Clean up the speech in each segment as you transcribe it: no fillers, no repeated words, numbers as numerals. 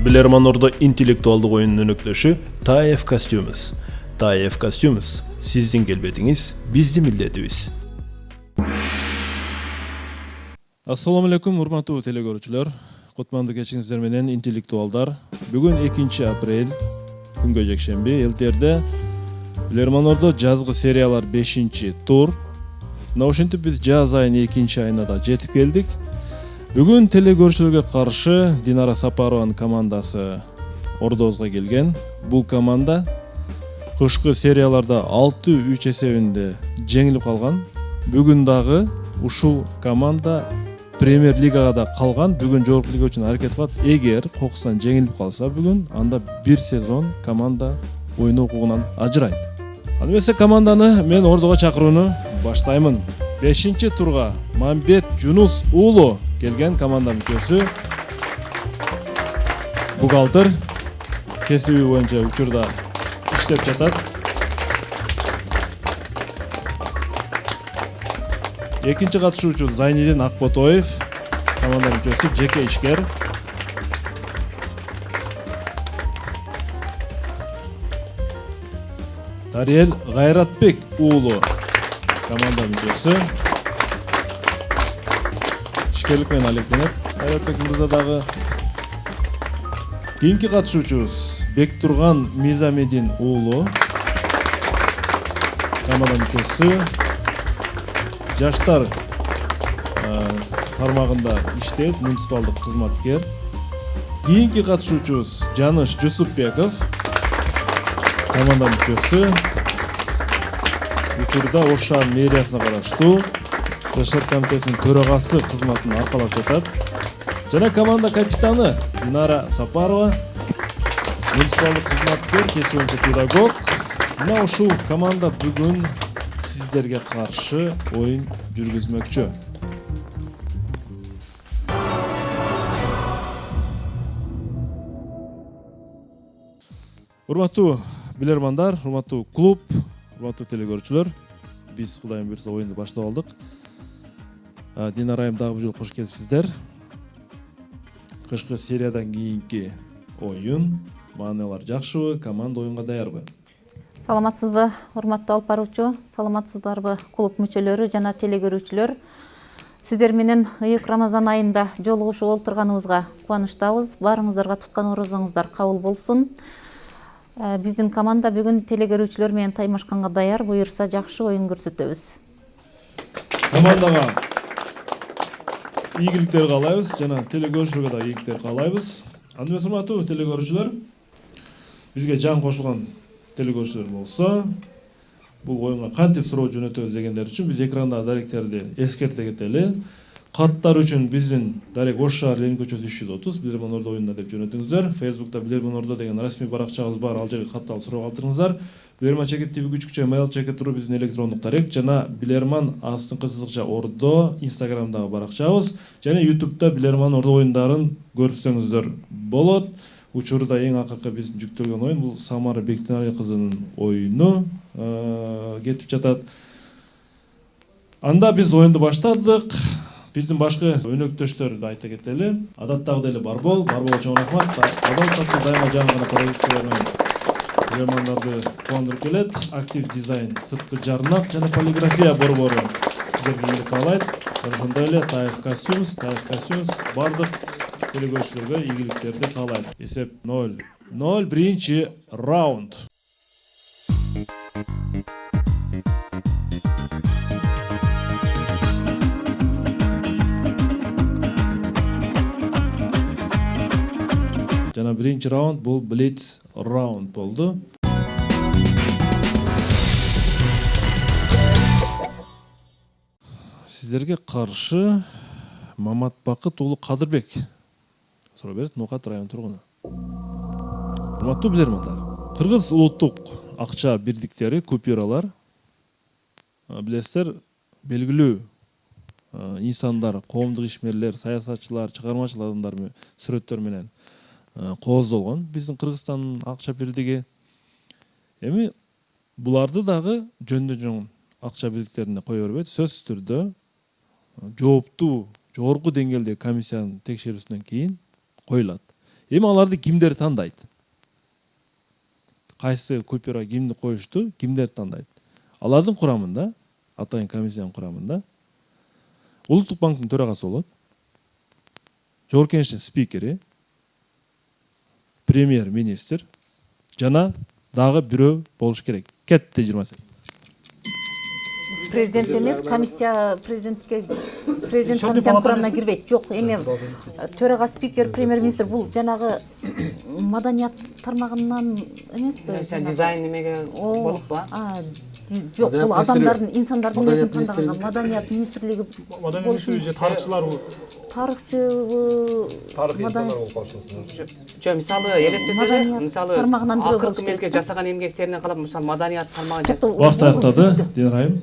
Билерман Ордо интеллектуалдык оюнунун өнөктөшү TAF Costumes. TAF Costumes сиздин келбетиңиз биздин милдетибиз. Ассаламу алейкум, урматтуу телекөрүүчүлөр. Кутмандуу кечиңиздер менен интеллектуалдар. Бүгүн 2 апрель, күнгө жекшемби, элтерде Билерман Ордо жазгы сериялар 5-тур. Мына ошентип биз жаз айынын 2-айына да жетип келдик. Бүгүн телекөрүүчүлөргө каршы Динара Сапарованын командасы Ордобузга келген. Бул команда кышкы серияларда 6-3 эсебинде жеңилип калган. Бүгүн дагы ушул команда Премьер лигага да калган. Бүгүн жогорку лига үчүн аракет кылат. Эгер кокустан жеңилип калса бүгүн, анда бир сезон команда ойноо укугунан ажырайт. Аны эмесе команданы мен Ордого чакырууну баштаймын. 5-турга Мамбет Жунус уулу келген, команда мүчөсү. Бухгалтер, кесиби боюнча учурда иштеп жатат. Экинчи катышуучу Зайнидин Акботоев, команда мүчөсү, жеке ишкер. Тариел Гайратбек уулу, команда мүчөсү. Ишкерлик менен алектенет. Гайратбек мырза дагы. Кийинки катышуучубуз Бектурган Мизамедин уулу, команда мүчөсү. Жаштар тармагында иштейт, муниципалдык кызматкер. Кийинки катышуучубуз Жаныш Жусупбеков, команда мүчөсү. Учурда Ош шаар мэриясына караштуу Жаштар комитетинин төрагасы кызматын аркалап жатат. Жана команда капитаны Динара Сапарова, муниципалдык кызматкер, кесип боюнча педагог. Мына ушул команда бүгүн сиздерге каршы оюн жүргүзмөкчү. Урматтуу билермандар, урматтуу клуб, урматтуу телекөрүүчүлөр, биз Кудайым буйрса оюнду баштап алдык. Динара айым дагы бир жолу кош келипсиздер. Кышкы сериядан кийинки оюн, маанилар жакшыбы, команда оюнга даярбы? Саламатсызбы, урматтуу алып баруучу, саламатсыздарбы клуб мүчөлөрү жана телекөрүүчүлөр. Сиздер менен ыйык Рамазан айында жолугушуп олтурганыбызга кубанычтабыз. Баарыңыздарга туткан орозоңуздар кабыл болсун. Биздин команда бүгүн телекөрүүчүлөр менен таймашканга даяр, буйрса жакшы оюн көрсөтөбүз. Командага ийгиликтер каалайбыз жана телекөрүүчүлөргө да ийгиликтер каалайбыз. Анда эмесе урматтуу телекөрүүчүлөр, бизге жан кошулган телекөрүүчүлөр болсо, бул оюнга кантип суроо жөнөтөбүз дегендер үчүн биз экрандагы даректерди эскерте кетели. Каттар үчүн биздин дарек Ош шаар Ленин көчөсү 330 Билерман Ордо оюнуна деп жөнөтүңүздөр. Facebook'та Билерман Ордо деген расмий баракчабыз бар, ал жерге катталып суроо калтырыңыздар. Билерман ЧК ТВ күчүкчө mail ЧК биздин электрондук дарек жана Билерман астыңкы сызыкча Ордо Instagram'дагы баракчабыз жана YouTube'да Билерман Ордо оюндарын көрсөңүздөр болот. Учурда эң акыркы биздин жүктөлгөн оюн бул Самара Бектенали кызынын оюну кетип жатат. Анда биз оюнду баштадык. Биздин башкы өнөктөштөрдү айта кетели. Адаттагы эле Барбол чоң рахмат. Адаттагы дайыма жан гана продюкциялар менен билермандарды кубандырып келет. Актив дизайн, сырткы жарнак жана полиграфия борбору сиздерге ийгилик каалайт. Ошондой эле TAF Costumes бардык телекөрүүчүлөргө ийгиликтерди каалайт. Эсеп 0-0, биринчи раунд. Жана биринчи раунд бул Blitz раунд болду. Сиздерге каршы Мамат Бакыт уулу Кадырбек суроо берет, Нукат районунун тургуну. Урматтуу билермандар, кыргыз улуттук акча бирдиктери, купюралар, билесиздер, белгилүү инсандар, коомдук ишмерлер, саясатчылар, чыгармачыл адамдар сүрөттөр менен кооздолгон биздин Кыргызстандын акча бирдиги. Эми буларды дагы жөн акча бирдиктерине кое бербейт. Сөзсүз түрдө жооптуу жогорку деңгээлдеги комиссиянын текшерүүсүнөн кийин коюлат. Эми аларды кимдер тандайт? Кайсы купюра кимди коюшту, кимдер тандайт? Алардын курамында, атайын комиссиянын курамында Улуттук банктын төрагасы болот. Жогорку Кеңештин спикери, премьер-министр жана дагы бирөө болуш керек. Кетти 20 секунд. Президент эмес, комиссия президент комиссиянын курамына кирбейт. Жок, эми төрага спикер, премьер-министр бул жанагы маданият тармагынан эмеспи? Дизайн немеге болуппу? Жок, бул адамдардын, инсандардын эмесин тандаган маданият министрлиги. Маданият министрлиги тарыхчыларбы? Тарыхчыбы? Тарых инсандар болуп калышат. Жок, мисалы элестетели, мисалы тармагынан бирөө акыркы мезгилде жасаган эмгектерине карап, мисалы маданият тармагын Убакыт аяктады, Динара айым.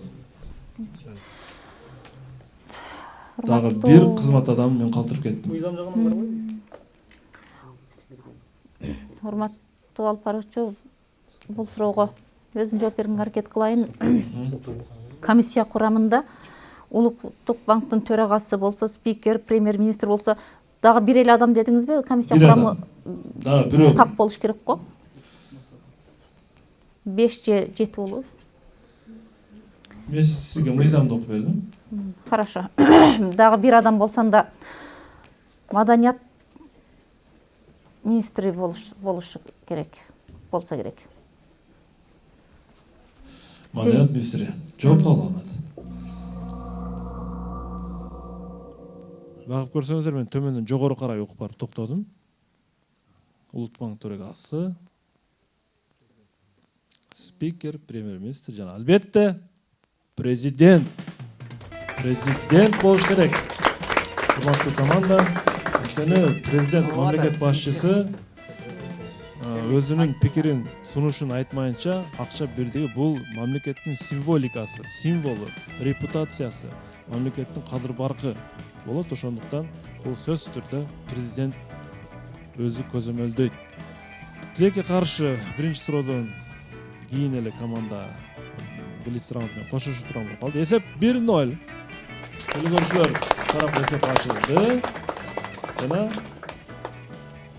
Дагы бир кызмат адам мен калтырып кеттим. Мыйзам жагынан барбы? Урматтуу алып баруучу, бул суроого өзүм жооп берүүгө аракет кылайын. Комиссия курамында Улуттук банктын төрагасы болсо, спикер, премьер-министр болсо, дагы бир эле адам дедиңизби? Комиссия курамы дагы бирөө так болуш керек го. 5 же 7 болобу? мен сизге мыйзамды окуп бердим. Хорошо. Дагы бир адам болсондо маданият министри болушу керек, болсо керек. Маданият министри жооп кабыл алынат. Багып көрсөңүздөр, мен төмөндөн жогору карай окуп барып токтодум. Улуттук банк төрагасы, спикер, премьер-министр жана албетте президент болуш керек. Урматтуу команда, анткени президент, мамлекет башчысы өзүнүн пикирин, сунушун айтмайынча акча бирдиги бул мамлекеттин символикасы, символу, репутациясы, мамлекеттин кадыр баркы болот. Ошондуктан бул сөзсүз түрдө президент өзү көзөмөлдөйт. Тилекке каршы биринчи суроодон кийин эле команда блиц раунд менен кошушуу турган болуп калды. Эсеп 1-0. Көрүүчүлөр тарап эсеп ачылды. Жана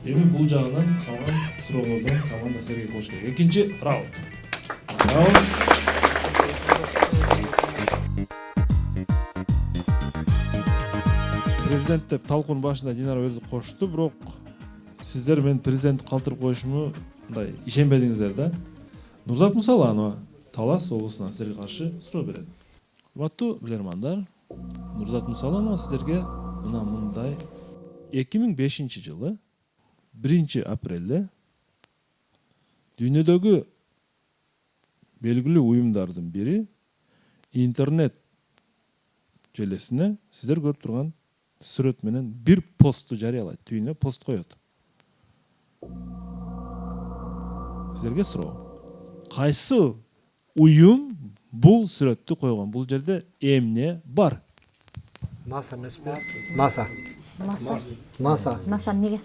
эми бул жагынан калган суроолордон команда сергек болуш керек. Экинчи раунд. Президент деп талкуунун башында Динара өзү кошту, бирок сиздер мен президент калтырып коюшуму мындай ишенбедиңиздер да. Нурзат Мусаланова Талас облусунан сиздерге каршы суроо берет. Урматтуу билермандар, Нурзат Мусаланова сиздерге мындай 2005 жылы 1 апрелде дүйнөдөгү белгилүү уюмдардын бири интернет желесине сиздер көрүп турган сүрөт менен бир постту жарыялайт, түйүнө пост коет. Сиздерге суроо. Кайсы уюм бул сүрөттү койгон? Бул жерде эмне бар? НАСА эмеспи? НАСА неге?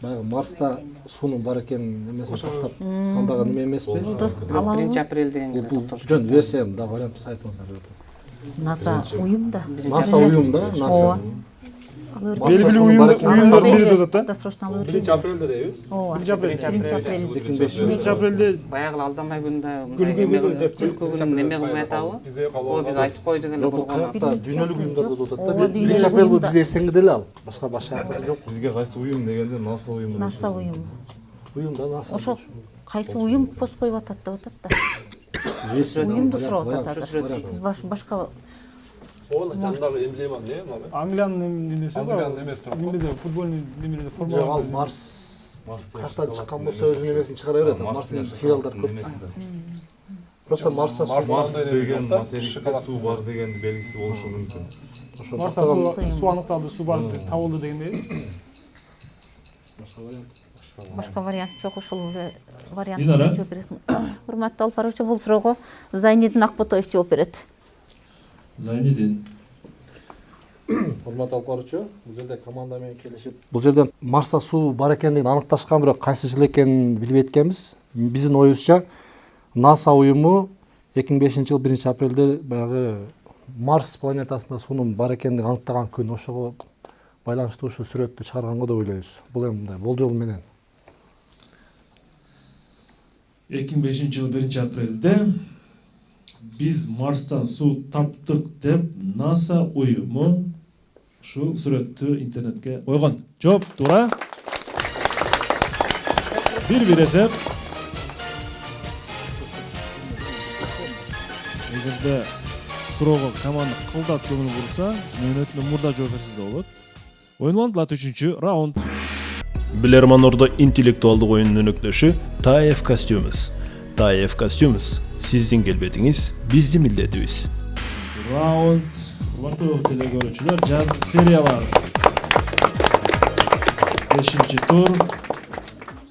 Баягы Марста суунун бар экенин эмесин токтоп кандаган эме эмеспи? 1 апрель дегенге Жөн версиям да вариантты айтыңыздар. НАСА уюм да. НАСА уюм да, НАСА. Белгилүү уюмдар бири деп атат. Досрочно алып 1 апрелде дейбиз. 1 апрелде. 1 апрелде баягы алдамай күндө күлкү күнүн неме кылмай атабы? О, биз айтып койдук эле болгон. Дүйнөлүк уюмдар деп атат да. Дүйнөлүк 1 апрелде уюмдар. биз эсеңде деле ал. Башка жакта жок. Бизге кайсы уюм дегенде НАСА уюму. НАСА уюм. Уюм да НАСА. Ошо кайсы уюм пост коюп атат деп атат да. Уюмду сурап атат. Башка Ол жандагы эмблема эмне? Англиянын немеси бар. Англиянын немеси туруп. Немеде футбольный немеде Жок, ал форма. Марс картан чыккан болсо өзүнүн эмесин чыгара берет. Марстын филиалдар көп. Просто Марста Марс деген материкте суу бар деген белгиси болушу мүмкүн. Марста суу аныкталды, суу бар табылды дегендей. башка вариант жок, ушул вариант Динара? жооп бересиң. Урматтуу алып баруучу, бул суроого Зайнидин Акботоев жооп берет. Зайнидин. Урматтуу алып баруучу, бул жерде команда менен келишип, бул жерде Марста суу бар экендигин аныкташкан, бирок кайсы жыл экенин билбей эткенбиз. Биздин оюбузча НАСА уюму 2005 жыл 1 апрелде баягы Марс планетасында суунун бар экендигин аныктаган күн, ошого байланыштуу ушул сүрөттү чыгарганга деп ойлойбуз. Бул эми мындай болжол менен. 2005 жыл 1 апрелде биз Марстан суу таптык деп НАСА уюму ушул сүрөттү интернетке койгон. Жооп туура. Бир эсеп. Эгерде суроого команда кылдат көңүл бурса, мөөнөтүнө мурда жооп берсе да болот. Оюнландылат 3-чү раунд. Билерманордо интеллектуалдык оюнун өнөктөшү TAF Costumes. TAF Costumes сиздин келбетиңиз биздин милдетибиз. Раунд. Урматтуу телекөрүүчүлөр, жазгы сериялар. 5-чи тур.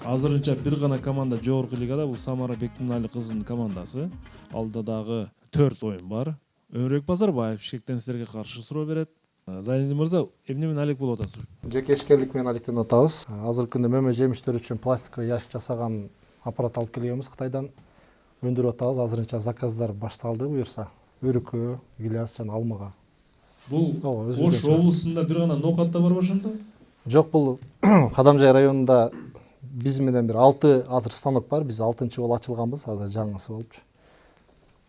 Азырынча бир гана команда жогорку лигада, бул Самара Бектинали кызынын командасы. Алда дагы 4 оюн бар. Өмүрбек Базарбаев Бишкектен силерге каршы суроо берет. Зайнидин мырза, эмне менен алек болуп атасыз? Жеке ишкерлик менен алектенип атабыз. Азыркы күндө мөмө жемиштер үчүн пластиковый ящик жасаган аппарат алып келгенбиз Кытайдан. Өндүрүп атабыз. Азырынча заказдар башталды буюрса. Өрүккө, гиляс жана алмага. Бул Ош облусунда бир гана ноокатта барбы ошондо? Жок, бул Кадамжай районунда биз менен бир 6 азыр станок бар. Биз 6-чы болуп ачылганбыз, азыр жаңысы болупчу.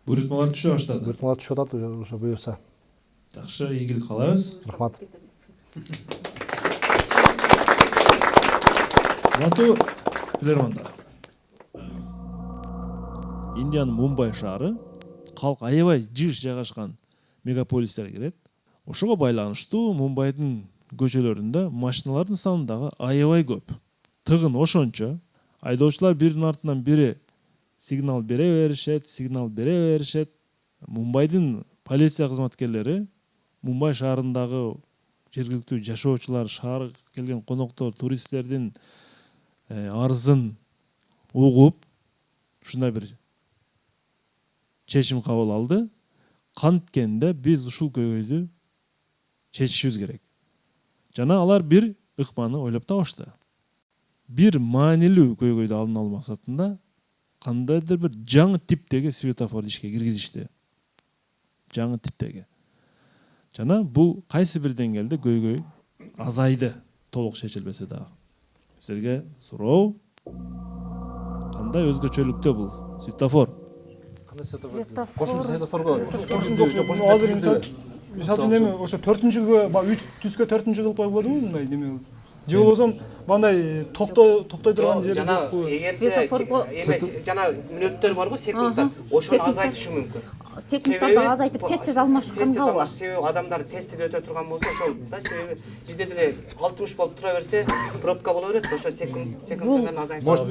Буйрутмалар түшө баштады. Буйрутмалар түшүп атат ошо буюрса. Жакшы, ийгилик каалайбыз. Рахмат. Урматтуу билермандар. Индиянын Мумбай шаары калк аябай жыш жайгашкан мегаполистерге кирет. Ошого байланыштуу Мумбайдын көчөлөрүндө машиналардын саны дагы аябай көп. Тыгын ошончо айдоочулар биринин артынан бири сигнал бере беришет. Мумбайдын полиция кызматкерлери Мумбай шаарындагы жергиликтүү жашоочулар, шаарга келген коноктор, туристтердин арызын угуп, ушундай бир чечим кабыл алды. Канткенде биз ушул көйгөйдү чечишибиз керек. Жана алар бир ыкманы ойлоп табышты. Бир маанилүү көйгөйдү алдын алуу максатында кандайдыр бир жаңы типтеги светофорду ишке киргизишти. Жаңы типтеги. Жана бул кайсы бир деңгээлде көйгөй азайды, толук чечилбесе дагы. Силерге суроо. Кандай өзгөчөлүктө бул светофор? Кандай светофор? Кошумча светофорго. Азыр мисалы неме ошо 4-чүгө, 3 түскө 4-чү кылып койгола болобу мындай неме? Же болбосо мындай токтой турган жери жокпу? Эмес, жана мүнөттөр барбы, секундтар. Ошону азайтышы мүмкүн. Секундтарды азайтып тез алмашканга болот. Себеби адамдар тез өтө турган болсо, ошол да себеби бизде деле 60 болуп тура берсе, пробка боло берет, ошо секундтардан азайтып. Может,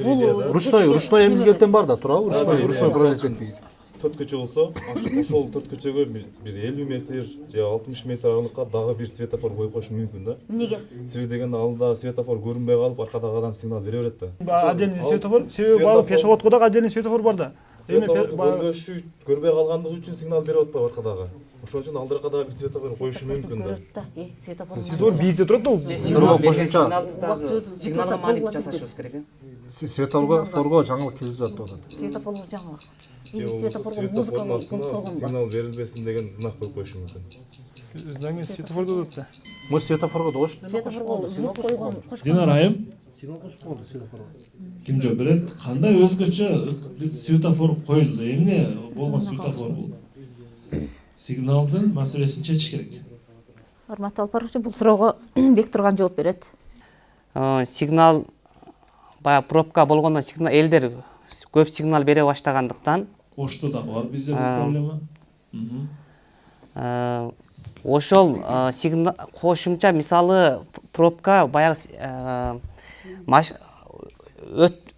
ручной эмилгелтен бар да, туурабы? Ручной пролететпейт. Төрткөчө болсо, ошол төрткөчөгө бир 50 метр же 60 метр аралыкка дагы бир светофор коюп коюш мүмкүн да. Эмнеге? Себеби дегенде алда светофор көрүнбөй калып, аркадагы адам сигнал бере берет да. Отдельный светофор, себеби багы пешеходко дагы отдельный светофор бар да. Светофор көрбөй калгандыгы үчүн сигнал берип атпайбы аркадагы. Ошон үчүн алдыркадагы бир светофор коюшу мүмкүн да. Светофор бийикте турат да. Светофор кошумча сигналга маанилип жасашыбыз керек. светофорго жаңылык киргизип атат. Светофорго жаңылык. Светофордун астына сигнал берилбесин деген знак коюп коюшу мүмкүн. Здание светофордо турат да. Мы светофорго да Светофорго звук койгон. Динар айым, сигнал кошуп болду светофорго. ким жооп берет? Кандай өзгөчө светофор коюлду? Эмне болгон светофор бул? Сигналдын маселесин чечиш керек. Урматтуу алып баруучу, бул суроого Бектурган жооп берет. Сигнал бая пробка болгондо сигнал элдер көп сигнал бере баштагандыктан Ошто дагы бар бизде бул проблема. Ошол сигнал кошумча мисалы пробка баягы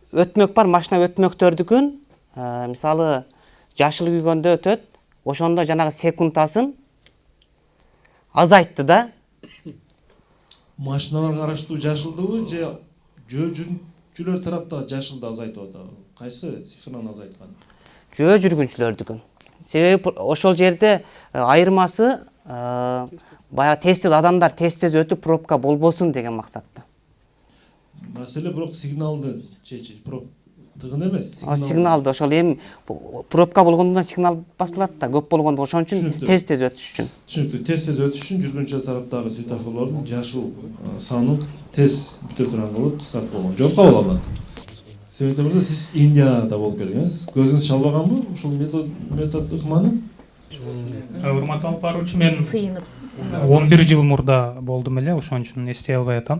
өтмөк бар, машина өтмөктөрдүкүн мисалы жашыл күйгөндө өтөт, ошондо жанагы секундтасын азайтты да. Машиналарга караштуу жашылдыбы же жүргүнчүлөр тараптагы жашылды азайтып атабы? Кайсы цифраны азайткан? Жөө жүргүнчүлөрдүкүн. Себеби ошол жерде айырмасы баягы тез адамдар тез өтүп пробка болбосун деген максатта. Маселе бирок сигналды чечиш, тыгын эмес. Сигналды ошол эми пробка болгондон сигнал басылат да, көп болгондо ошон үчүн Түшүнүктүү. тез өтүш үчүн. Түшүнүктүү. Тез өтүш үчүн жүргүнчүлөр тараптагы светофорлордун жашыл санын тез бүтө турган кылып кыскартып койгон. Жооп кабыл алынат. Себеби мырза, сиз Индияда болуп келгенсиз. Көзүңүз шалбаганбы ушул метод ыкманы? Урматтуу алып баруучу, мен сыйынып 11 жыл мурда болдум эле, ошон үчүн эстей албай атам.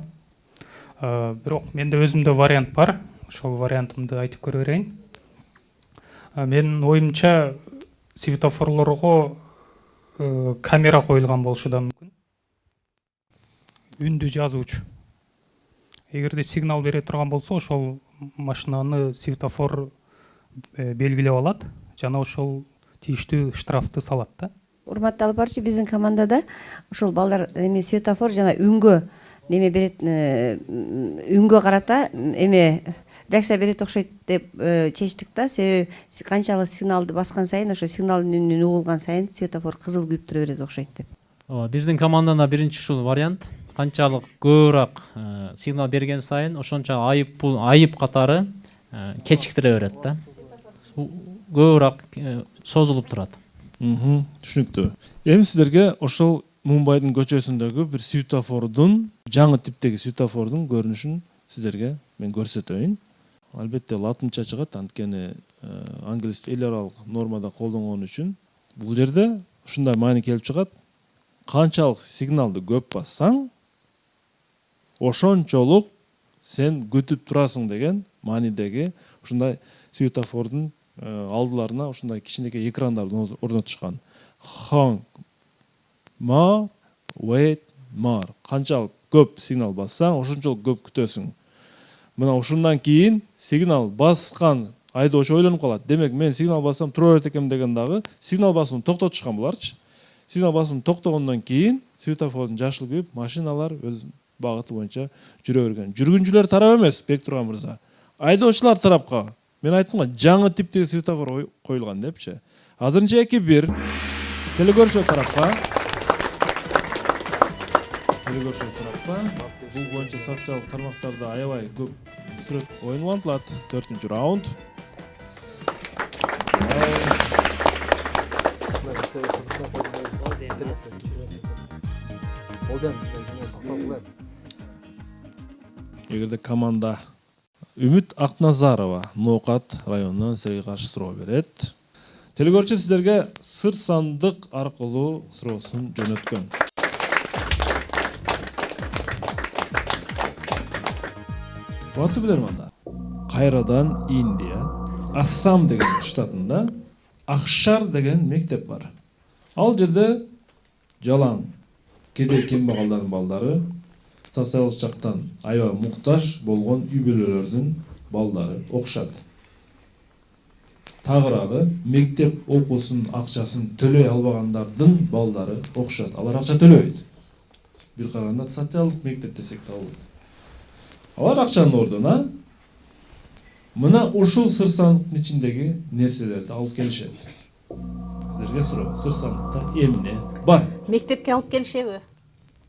Бирок менде өзүмдө вариант бар. Ошол вариантымды айтып көрө берейин. Менин оюмча светофорлорго камера коюлган болушу да мүмкүн. Үндү жазуучу. Эгерде сигнал бере турган болсо, ошол машинаны светофор белгилеп алат жана ошол тийиштүү штрафты салат да. Урматтуу алып баруучу, биздин командада ошол балдар эми светофор жана үнгө неме берет, үнгө карата эме реакция берет окшойт деп чечтик да. Себеби канчалык сигналды баскан сайын, ошо сигналдын үнүн угулган сайын светофор кызыл күйүп тура берет окшойт деп. Биздин командада биринчи ушул вариант. Канчалык көбүрөөк сигнал берген сайын ошончо айып катары кечиктире берет да. Көбүрөөк созулуп турат. Түшүнүктүү. Эми сиздерге ошол Мумбайдын көчөсүндөгү бир светофордун, жаңы типтеги светофордун көрүнүшүн сиздерге мен көрсөтөйүн. Албетте латынча чыгат, анткени англис эл аралык нормада колдонгон үчүн бул жерде ушундай маани келип чыгат. Канчалык сигналды көп бассаң, ошончолук сен күтүп турасың деген маанидеги ушундай светофордун алдыларына ушундай кичинекей экрандарды орнотушкан. Honk more, wait more. Канчалык көп сигнал бассаң, ошончолук көп күтөсүң. Мына ушундан кийин сигнал баскан айдоочу ойлонуп калат. Демек, мен сигнал бассам тура берет экем деген дагы сигнал басууну токтотушкан буларчы. Сигнал басууну токтогондон кийин светофордун жашыл күйүп, машиналар өз багыты боюнча жүрө берген. Жүргүнчүлөр тарап эмес, Бектурган мырза. Айдоочулар тарапка. Мен айттым го, жаңы типтеги светофор коюлган депчи. Азырынча 2-1 телекөрүүчүлөр тарапка. Телекөрүүчүлөр тарапка. Бул боюнча социалдык тармактарда аябай көп сүрөт оюнлантылат. 4-чү раунд. Эгерде команда Үмүт Акназарова Ноокат районунан силерге каршы суроо берет. Телекөрүүчү сиздерге сыр сандык аркылуу суроосун жөнөткөн. Урматтуу билермандар, кайрадан Индия, Ассам деген штатында Акшар деген мектеп бар. Ал жерде жалаң, кедей кембагалдардын балдары, социалдык жактан аябай муктаж болгон үй бүлөлөрдүн балдары окушат. Тагыраагы мектеп окуусунун акчасын төлөй албагандардын балдары окушат. Алар акча төлөбөйт. Бир караганда социалдык мектеп десек да болот. Алар акчанын ордуна мына ушул сыр сандыктын ичиндеги нерселерди алып келишет. Сиздерге суроо, сыр сандыкта эмне бар? мектепке алып келишеби?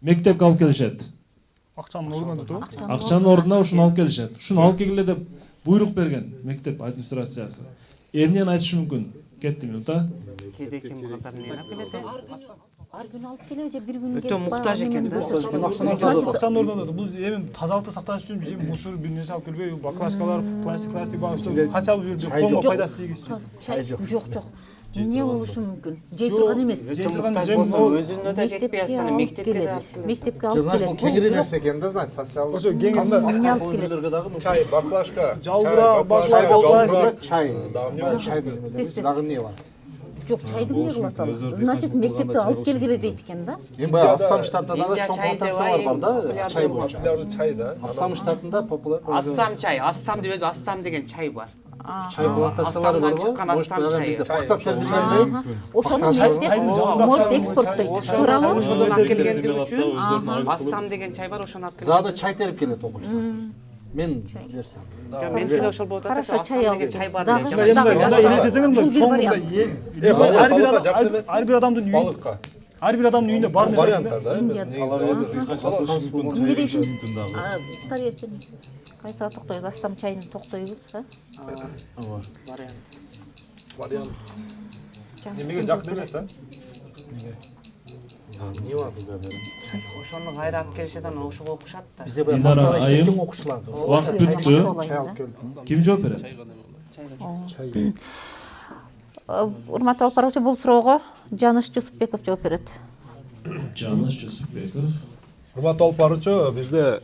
Мектепке алып келишет. Акчанын ордуна да. Акчанын ордуна ушуну алып келишет. Ушуну алып келгиле деп буйрук берген мектеп администрациясы. Эмнени айтышы мүмкүн? Кетти минута. Кедей кембагалдардын Ар күнү алып келеби же бир күн өтө муктаж экен да. Акчанын ордуна да. Бул эми тазалыкты сакташ үчүн же мусор бир нерсе алып келбей, баклажкалар, пластик багыштуу канчалык бир коомго пайдасы тийгизчү. Жок. Эмне болушу мүмкүн? Жей турган эмес. Өзүнө да жетпей атса мектепке да Мектепке алып келет. Бул кеңири нерсе экен да, значит, социалдык. Ошо кеңири эмне алып келет? Чай, баклажка. жалбырак, баклажка, Чай. Дагы эмне бар? Жок, чайды эмне кылат ал? Значит, мектепте алып келгиле дейт экен да. Эми баягы Ассам штатында дагы чоң плантациялар бар да, чай боюнча. Популярный чай да. Ассам штатында популярный. Ассам чай, Ассамды өзү Ассам деген чай бар. Чай плантациялары бар. Ассамдан чыккан Ассам чайы. Пактап берилгендей. Ошону мектеп может экспорттойт. Туурабы? Ошодон алып келгендиги үчүн Ассам деген чай бар, ошону алып келген. Зада чай терип келет окуучу. Мен берсем. Меники да ошол болот да, Хорошо, чай Ассам ал. деген чай бар. Мындай элестетсеңер, Бул бир чоң вариант. ар бир адамдын үйү ар бир адамдын үйүндө бар нерсе экен да. Варианттар да. Индияда. Алар эзер дыйкан жасашы мүмкүн, чай Индияда өсүрүш мүмкүн дагы. Тарыйсың. Кайсыга токтойбуз? Астам чайын токтойбуз, Вариант. Эмеге жакын эмес, а? Эмне бар бул жерде? Ошону кайра алып келишеден ошого окушат да. Бизде баягы Динара мактабай айым. иштеткен окуучуларды. Убакыт бүттү. Чай алып келдим. Ким жооп берет? Чай. Урматтуу алып баруучу, бул суроого Жаныш Жусупбеков жооп берет. Жаныш Жусупбеков. Урматтуу алып баруучу, бизде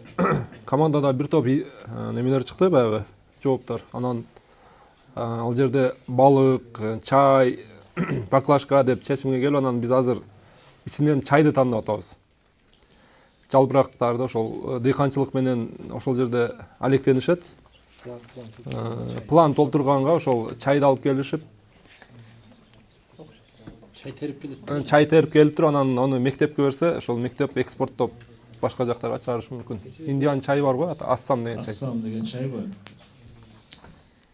командада бир топ немелер чыкты баягы жооптор. Анан ал жерде балык, чай, баклажка деп чечимге келип, анан биз азыр ичинен чайды тандап атабыз. Жалбырактарды ошол дыйканчылык менен ошол жерде алектенишет. План толтурганга ошол чайды алып келишип, чай терип келип туруп, анан аны мектепке берсе, ошол мектеп экспорттоп башка жактарга чыгарышы мүмкүн. Индиан чай бар го, Ассам деген чай. Ассам деген чай бар.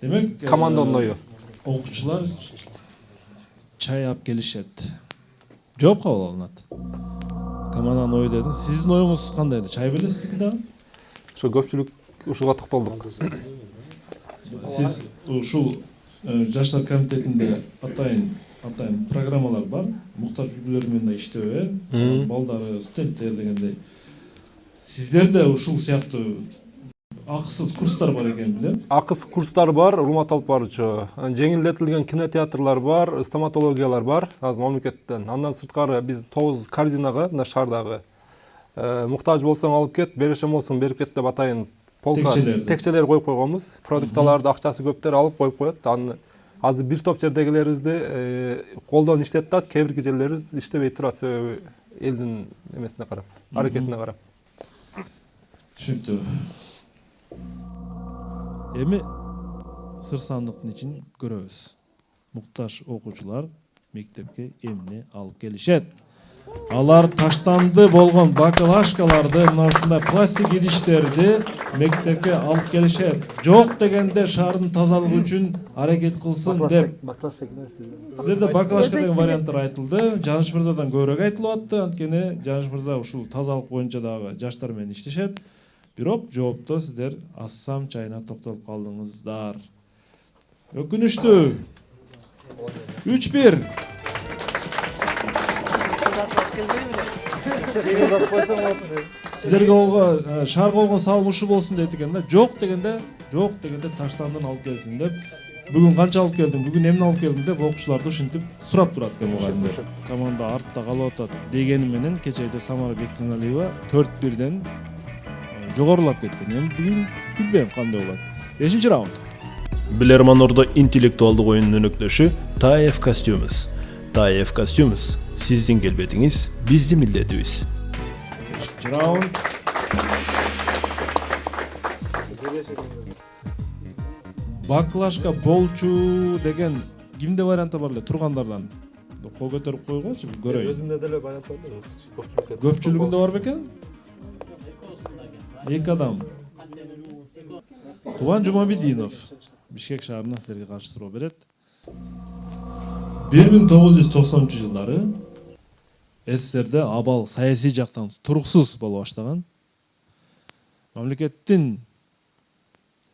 Демек, Команданын ою. окуучулар чай алып келишет. Жооп кабыл алынат. Команданын ою дедиң. Сиздин оюңуз кандай эле? Чай белесиздики дагы? Ошо көпчүлүк ушуга токтолдук. Сиз ушул жаштар комитетинде атайын программалар бар. Муктаж үй-бүлөлөр менен иштөө, балдары, студенттер дегендей. Сиздерде ушул сыяктуу акысыз курстар бар экен билем. Акысыз курстар бар, урматтуу алып баруучу. Жеңилдетилген кинотеатрлар бар, стоматологиялар бар азыр мамлекеттен. Андан сырткары биз 9 корзинага мына шаардагы муктаж болсоң алып кет, берешем болсоң берип кет деп атайын полка текчелер коюп койгонбуз. Продукталарды акчасы көптөр алып коюп коет. Аны азыр бир топ жердегилерибизди колдон иштетет, кээ бирки жерлерибиз иштебей турат, себеби элдин эмесине карап, аракетине карап. Түшүнүктүү. Эми сыр сандыктын ичин көрөбүз. Муктаж окуучулар мектепке эмне алып келишет? Алар таштанды болгон баклажкаларды, мына ушундай пластик идиштерди мектепке алып келишет. Жок дегенде шаардын тазалыгы үчүн аракет кылсын деп. Сиздерде баклажка деген варианттар айтылды. Жаныш мырзадан көбүрөөк айтылып атты. Анткени Жаныш мырза ушул тазалык боюнча дагы жаштар менен иштешет. Бирок жоопто сиздер Ассам чайына токтолуп калдыңыздар. Өкүнүштүү. 3-1. Сиздерге олго шаарга болгон салым ушул болсун дейт экен да. Жок дегенде таштандын алып келсин деп. Бүгүн канча алып келдиң, бүгүн эмне алып келдиң деп окуучуларды ушинтип сурап турат экен мугалимдер. Команда артта калып атат дегени менен кечээде Самара Бектеналиева 4-1ден жогорулап кеткен. Эми бүгүн билбейм кандай болот. 5-раунд. Билерманордо интеллектуалдык оюнун өнөктөшү TAF Costumes. TAF Costumes сиздин келбетиңиз биздин милдетибиз. 5-раунд. Баклажка болчу деген кимде варианты бар эле тургандардан? Кол көтөрүп койгойчу, көрөйүн. Өзүмдө деле вариант бар. Көпчүлүгүндө бар бекен? 2 адам. Кубан Жумабединов Бишкек шаарынан сиздерге каршы суроо берет. 1990-жылдары СССРде абал саясий жактан туруксуз боло баштаган. Мамлекеттин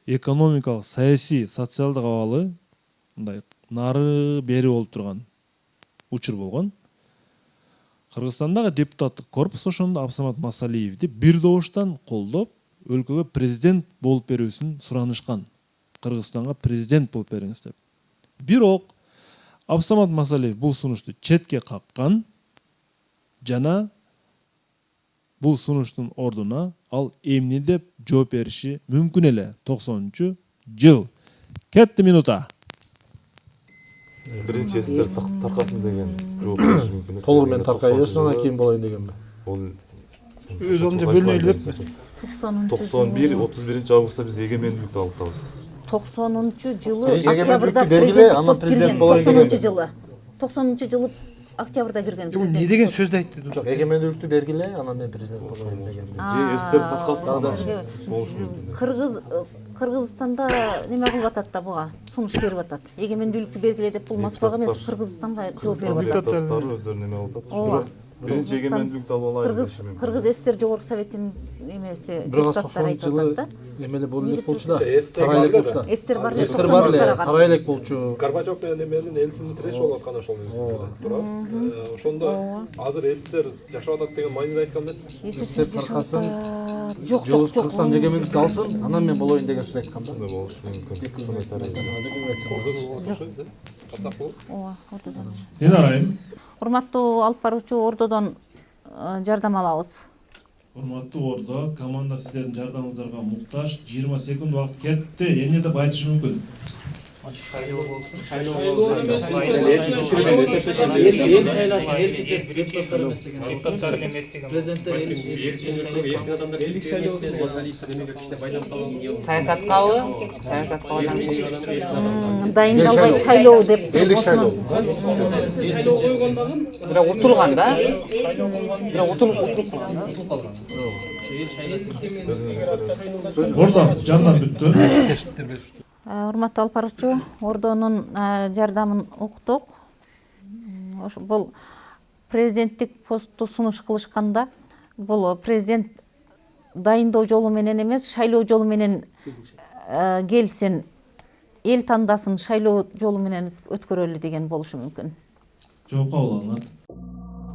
экономикалык, саясий, социалдык абалы мындай нары бери болуп турган учур болгон. Кыргызстандагы депутаттык корпус ошондо Абсамат Масалиевди бир добуштан колдоп, өлкөгө президент болуп берүүсүн суранышкан. Кыргызстанга президент болуп бериңиз деп. Бирок Абсамат Масалиев бул сунушту четке каккан жана бул сунуштун ордуна ал эмне деп жооп бериши мүмкүн эле. 90-жыл. Кетти минута. Биринчи СССР таркасын деген жооп бериши мүмкүн. Толугу менен таркайбыз, анан кийин болоюн дегенби. Бул Өз алдынча бөлүнөлү деп. 91 августта биз эгемендүүлүктү алып атабыз. 90-жылы октябрда президент болоюн деген. 90-жылы октябрда кирген президент. Не деген сөздү айтты? Жок, эгемендүүлүктү бергиле, анан мен президент болоюн дегенби. Же СССР таркасында да болушу мүмкүн. Кыргызстанда неме кылып атат да буга? Сунуш берип атат. Эгемендүүлүктү бергиле деп бул Москвага эмес, Кыргызстанга жооп берип атат. Депутаттар өздөрүнүн неме кылып атат. биринчи эгемендүүлүктү алып алайын деши мүмкүн. Кыргыз СССР Жогорку Советтин эмеси бир аз депутаттары 90 жылы айтып атат да. эмеле болуп элек болчу да. СССР Тарай элек болчу да. СССР бар СССР бар эле, тарай элек болчу. Горбачев менен эменин элсиндин тиреши болуп аткан ошол туура. Ошондо азыр СССР жашап атат деген мааниде айткан эмес. СССР таркасын, жок Жогорку Кыргызстан эгемендикти алсын, анан мен болоюн деген сөз айткан да. Андай болушу мүмкүн. Ошондой ооба, ордодон. Динарайым. Урматтуу алып баруучу, ордодон жардам алабыз. Урматтуу Ордо, команда сиздердин жардамыңыздарга муктаж. 20 секунд убакыт кетти. Эмне деп айтыш мүмкүн? Саясаткабы? Саясаткабы. Дайындалбай шайлоо деп. Элдик шайлоо. Бирок утулган да. Бирок утулуп калган. Ордо, жардам бүттү. Урматтуу алып баруучу, ордонун жардамын уктук. Бул президенттик постту сунуш кылышканда, бул президент дайындоо жолу менен эмес, шайлоо жолу менен келсин, эл тандасын, шайлоо жолу менен өткөрөлү деген болушу мүмкүн. Жооп кабыл алынат.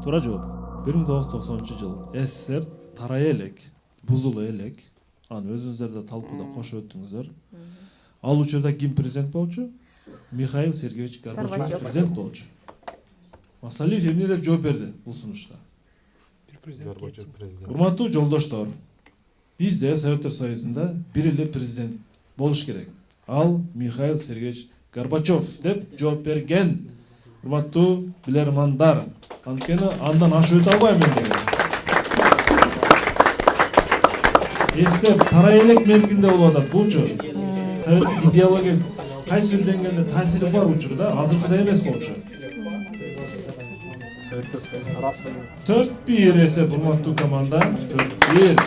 Туура жооп. 1990 жыл СССР тарай элек, бузула элек. Аны өзүңүздөр да талкууда кошуп өттүңүздөр. Ал учурда ким президент болчу? Михаил Сергеевич Горбачев президент болчу. Масалиев эмне деп жооп берди бул сунушка? Горбачев президент. Урматтуу жолдоштор, бизде Советтер Союзунда бир эле президент болуш керек. Ал Михаил Сергеевич Горбачев деп жооп берген. Урматтуу билермандар, анткени андан ашып өтө албайм мен деген. СССР тарай элек мезгилде болуп атат булчу. Советтик идеология кайсы бир деңгээлде таасири бар учурда, азыркыдай эмес болчу. 4-1 эсеп, урматтуу команда. 4-1.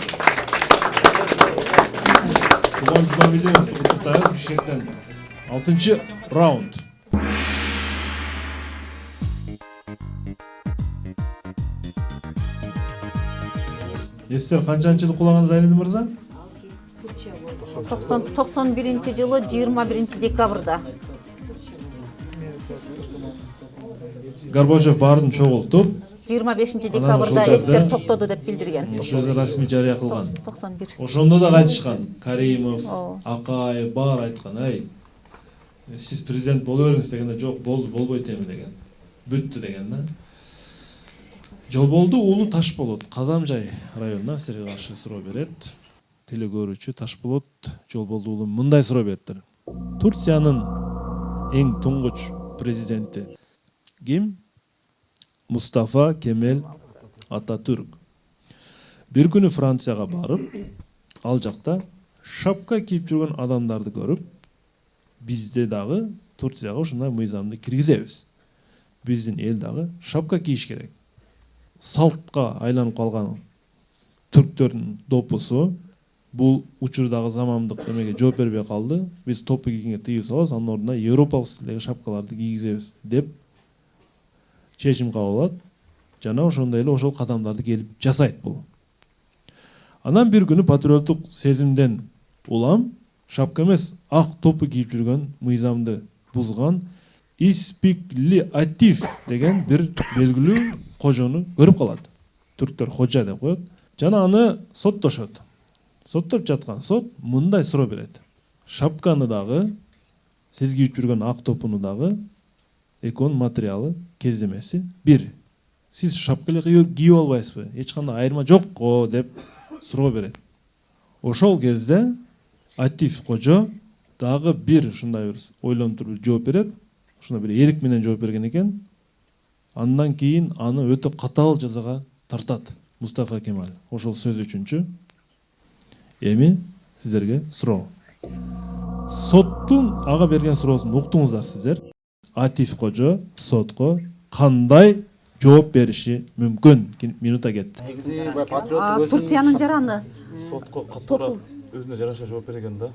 Кубан Жумабилиевди куттуктайбыз Бишкектен. 6-чы раунд. СССР канчанчы жылы кулаган Зайнидин мырза? 91 жылы 21 декабрда. Горбачев баарын чогултуп, 25 декабрда СССР токтоду деп билдирген. ошол расмий жарыя кылган. 91. Ошондо да кайтышкан. Каримов, Акаев баары айткан, "Ай, сиз президент боло бериңиз" дегенде, "Жок, болбойт эми" деген. Бүттү деген да. Жолболду уулу Ташболот, Кадамжай районунан силерге каршы суроо берет. Телекөрүүчү Ташболот Жолболду уулу мындай суроо бериптир. Турциянын эң туңгуч президенти ким? Мустафа Кемел Ататүрк. Бир күнү Францияга барып, ал жакта шапка кийип жүргөн адамдарды көрүп, бизде дагы Турцияга ушундай мыйзамды киргизебиз. Биздин эл дагы шапка кийиш керек. Салтка айланып калган түрктөрдүн допусу бул учурдагы замандык эмеге жооп бербей калды. Биз топу кийгенге тыюу салабыз, анын ордуна европалык стилдеги шапкаларды кийгизебиз деп чечим кабыл алат. Жана ошондой эле ошол кадамдарды келип жасайт бул. Анан бир күнү патриоттук сезимден улам шапка эмес, ак топу кийип жүргөн мыйзамды бузган Испикли Атиф деген бир белгилүү кожону көрүп калат. Түрктөр кожа деп коет. Жана аны соттошот. Соттоп жаткан сот мындай суроо берет. Шапканы дагы, сиз кийип жүргөн ак топуну дагы экон материалы кездемеси 1. Сиз шапка эле кийип албайсызбы? Эч кандай айырма жок го деп суроо берет. Ошол кезде Атиф кожо дагы бир ушундай бир ойлонуп туруп жооп берет. Ушундай бир эрик менен жооп берген экен. Андан кийин аны өтө катаал жазага тартат Мустафа Кемал. Ошол сөз үчүнчү. Эми сиздерге суроо. Соттун ага берген суроосун уктуңуздар сиздер. Атиф кожо сотко кандай жооп бериши мүмкүн? Минута кетти. Турциянын жараны Сотко катуураак өзүнө жараша жооп берген да.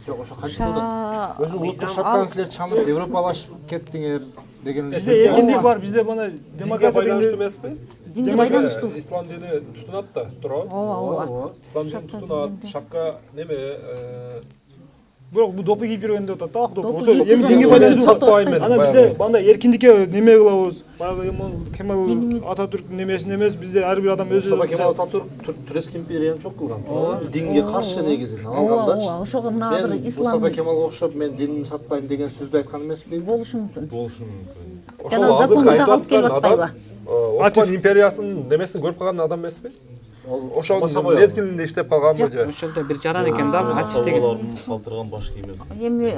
Жок, ошо кантип болот? Өзү улуттук шапканы силер чамып европалашып кеттиңер. деген Бизде эркиндик бар, бизде мына демократия байланыштуу дегенде эмеспи? Динге байланыштуу. Ислам дини тутунат да, туурабы? Ооба. Ислам дини тутунат, шапка неме бирок бул допу кийип жүргөндө атат да, ак допу. Допу Ошо кийип эми жүргөн динге ошол байланыштуу. сатпайм мен. Анан бизде бандай эркиндикке неме кылабыз. Баягы Кемал Динimiz- Ататүрктүн немесин эмес, бизде ар бир адам өзү Мустафа Кемал Ататүрк Турецк империяны чок кылган. Динге каршы негизинен алгандачы. Ооба, ошого мына Мен азыр ислам Мустафа Кемалга окшоп мен динимди сатпайм деген сөздү айткан эмесмин. болушу мүмкүн. болушу мүмкүн. Жана законду да алып келип атпайбы? Осман империясынын немесин көрүп калган адам эмеспи? Ошонун мезгилинде иштеп калганбы же? Ошондо бир жаран экен да, атив деген. Калтырган баш кийим. Эми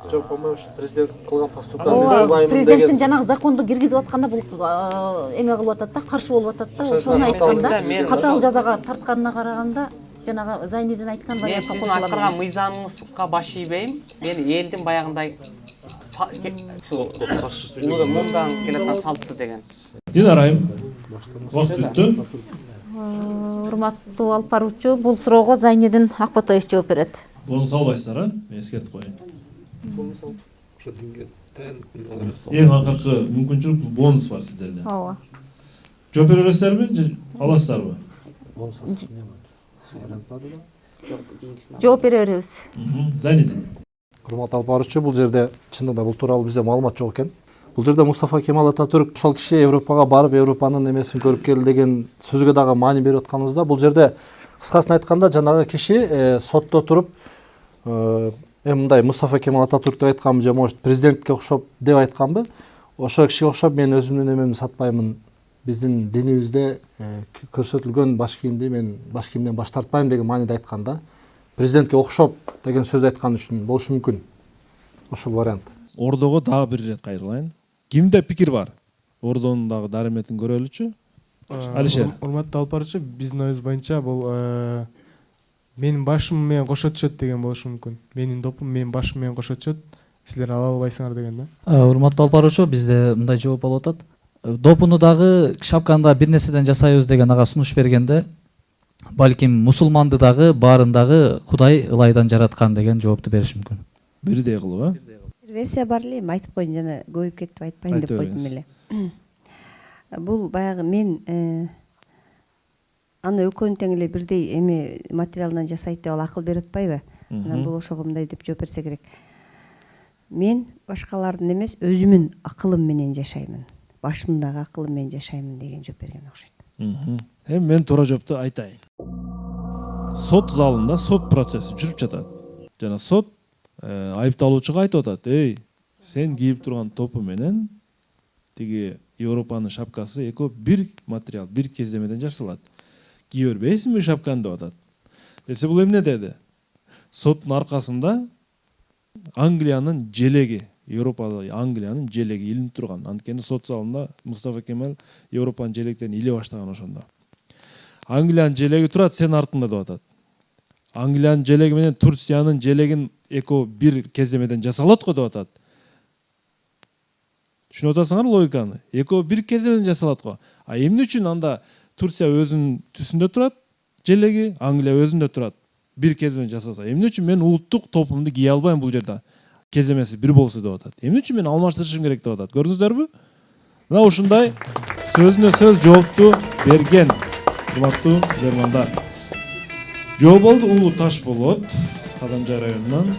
Жок, по-моему, президент кылган поступканы ооба, президенттин жанагы законду киргизип атканда бул эме кылып атат да, каршы болуп атат да. Ошону айтканда, катаал жазага тартканына караганда жанагы Зайнидин айткан Мен вариантка сиздин кошулам. айткан мыйзамыңызга баш ийбейм. Мен элдин баягындай мындан келаткан салтты деген. Динара айым, убакыт өттү. Урматтуу алып баруучу, бул суроого Зайнидин Акбатаев жооп берет. Бонус албайсыздар, а? Мен эскертип коеюн. Ошо динге Эң акыркы мүмкүнчүлүк бонус бар сиздерде. Ооба. Жооп бере бересиздерби же аласыздарбы? Жооп бере беребиз. Зайнидин. Урматтуу алып баруучу, бул жерде чындыгында бул тууралуу бизде маалымат жок экен. Бул жерде Мустафа Кемал Ататүрк ошол киши Европага барып, Европанын эмесин көрүп келди деген сөзгө дагы маани берип атканыбызда, бул жерде кыскасын айтканда жанагы киши сотто туруп мындай Мустафа Кемал Ататүрк деп айтканбы же может президентке окшоп деп айтканбы? Ошол кишиге окшоп мен өзүмдүн эмемди сатпаймын. Биздин динибизде көрсөтүлгөн баш кийимди мен баш кийимден баш тартпайм деген мааниде айтканда, президентке окшоп деген сөз айткан үчүн болушу мүмкүн. Ошол вариант. Ордого дагы бир ирет кайрылайын. Кимде пикир бар? Ордонун дагы дарыметин көрөлүчү. Алишер. Урматтуу алып баруучу, биздин оюбуз боюнча бул менин башым менен кошо түшөт деген болушу мүмкүн. Менин допум менин башым менен кошо түшөт. Силер ала албайсыңар деген да. Урматтуу алып баруучу, бизде мындай жооп болуп атат. Допуну дагы шапканы да бир нерседен жасайбыз деген ага сунуш бергенде, балким мусулманды дагы баарын дагы Кудай ылайдан жараткан деген жоопту бериш мүмкүн. Бирдей кылып, а? Версия бар эле, айтып коеюн, жана көбөйүп кетип айтпайын деп койдум эле. Бул баягы мен аны экөөнү тең эле бирдей эме материалдан жасайт деп акыл берип атпайбы? Анан бул ошого мындай деп жооп берсе керек. Мен башкалардын эмес, өзүмдүн акылым менен жашаймын. Башымдагы акылым менен жашаймын деген жооп берген окшойт. Эми мен туура жоопту айтайын. Сот залында сот процесси жүрүп жатат. Жана сот айыпталуучуга айтып атат: "Эй, сен кийип турган топу менен тиги Европанын шапкасы экөө бир материал, бир кездемеден жасалат. Кие бербейсиңби шапканы?" деп атат. Десе бул эмне деди? Соттун аркасында Англиянын желеги, Европада Англиянын желеги илинип турган. Анткени сот залында Мустафа Кемал Европанын желектерин иле баштаган ошондо. Англиянын желеги турат, сен артында деп атат. Англиянын желеги менен Турциянын желегин экөө бир кездемеден жасалат го деп атат. Түшүнүп атасыңар логиканы? Экөө бир кездемеден жасалат го. А эмне үчүн анда Турция өзүнүн түсүндө турат, желеги, Англия өзүндө турат. Бир кездемеден жасалса, эмне үчүн мен улуттук топумду кие албайм бул жерде? Кездемеси бир болсо деп атат. Эмне үчүн мен алмаштырышым керек деп атат. Көрдүңүздөрбү? Мына ушундай сөзүнө сөз жоопту берген. Урматтуу көрөрмандар. Жооп болду Улуу Таш болот. Кадамжай районунан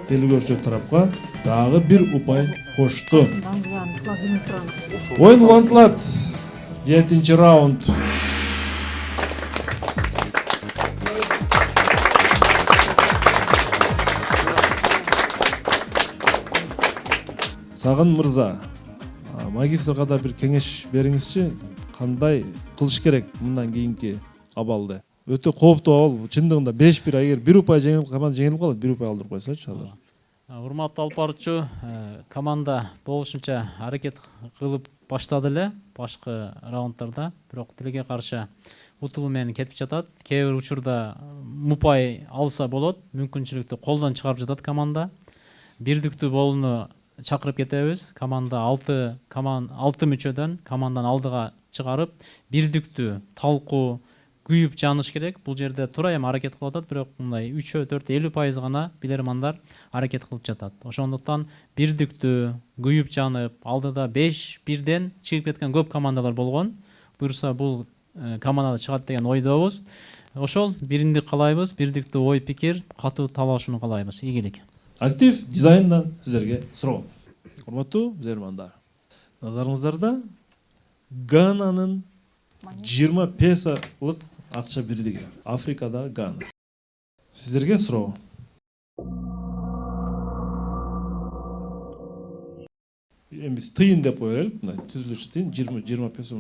телегөрчү тарапка дагы бир упай кошту. Оюн улантылат. 7-чи раунд. Сагын мырза, магистрга да бир кеңеш бериңизчи, кандай кылыш керек мындан кийинки абалды? Өтө кооптуу абал, чындыгында 5-1 эгер бир упай команда жеңилип калат, бир упай алдырып койсочу алар. Урматтуу алып баруучу, команда болушунча аракет кылып баштады эле башкы раунддарда, бирок тилге каршы утулуу менен кетип жатат. Кээ бир учурда упай алса болот, мүмкүнчүлүктү колдон чыгарып жатат команда. Бирдиктүү болууну чакырып кетебиз. Команда 6 мүчөдөн команданы алдыга чыгарып, бирдиктүү талкуу күйүп жаныш керек. Бул жерде туура эми аракет кылып атат, бирок мындай 3-4-50% гана билермандар аракет кылып жатат. Ошондуктан бирдиктүү күйүп жанып, алдыда 5-1ден чыгып кеткен көп командалар болгон. Буюрса бул командада чыгат деген ойдобуз. Ошол бириндик каалайбыз, бирдиктүү ой пикир, катуу талашууну каалайбыз. Ийгилик. Актив дизайндан сіздерге суроо. Урматтуу билермандар, назарыңыздарда Гананын 20 песолук акча бирдиги. Африкада Гана. Сіздерге суроо. Эми биз тыйын деп кое берелик, мындай түзүлүшү тыйын 20 песо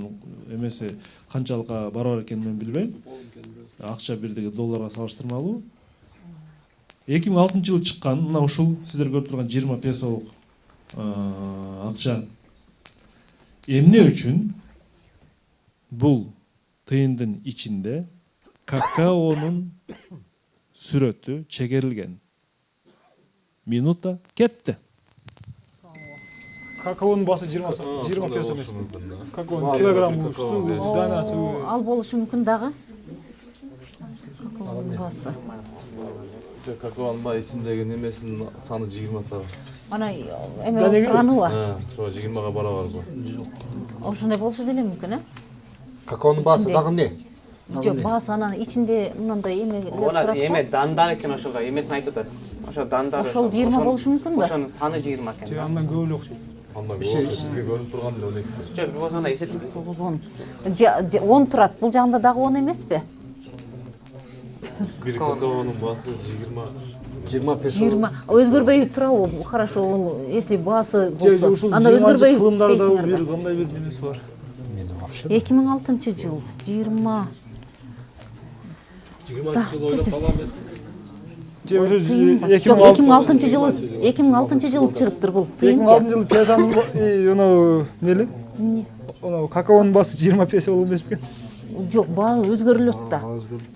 эмеси канчалыкка барабар экенин мен билбейм. Акча бирдиги долларга салыштырмалуу. 2006 жылы чыккан мына ушул сиздер көрүп турган 20 песолук акча эмне үчүн бул тыйындын ичинде какаонун сүрөтү чегерилген. Минута кетти. Какаонун баасы 20 песо эмес. Какаонун килограммы учту, данасы. Ал болушу мүмкүн дагы. Какаонун баасы. Какаонун баа ичиндеги немесинин саны 20 та. Ана эме турануба? Ошо 20га барабар го. Ошондой болушу деле мүмкүн, э? Какаонун баасы дагы эмне? Жок, баасы анан ичинде мындай эме Она эме дандар экен ошого, эмесин айтып атат. Ошо дандар ошол 20 болушу мүмкүнбү? Ошонун саны 20 экен. Андан көп эле окшойт. Анда бизге көрүнүп турган эле 12. Жок, бул ошондой эсептейт. 10 турат. Бул жагында дагы 10 эмеспи? Бир какаонун баасы 20 песо. 20. Өзгөрбөй турабы? Хорошо, ол если баасы болсо, Ушул анда өзгөрбөй кылымдарда бир кандай бир немеси бар. 2006 жыл 20 жыл ойлоп калам эмес. Же уже 2006 жылы чыгыптыр бул. 2006 жылы песанын оно нели? Оно какаонун баасы 20 песо болуп эмес бекен? Жок, баы өзгөрүлөт да.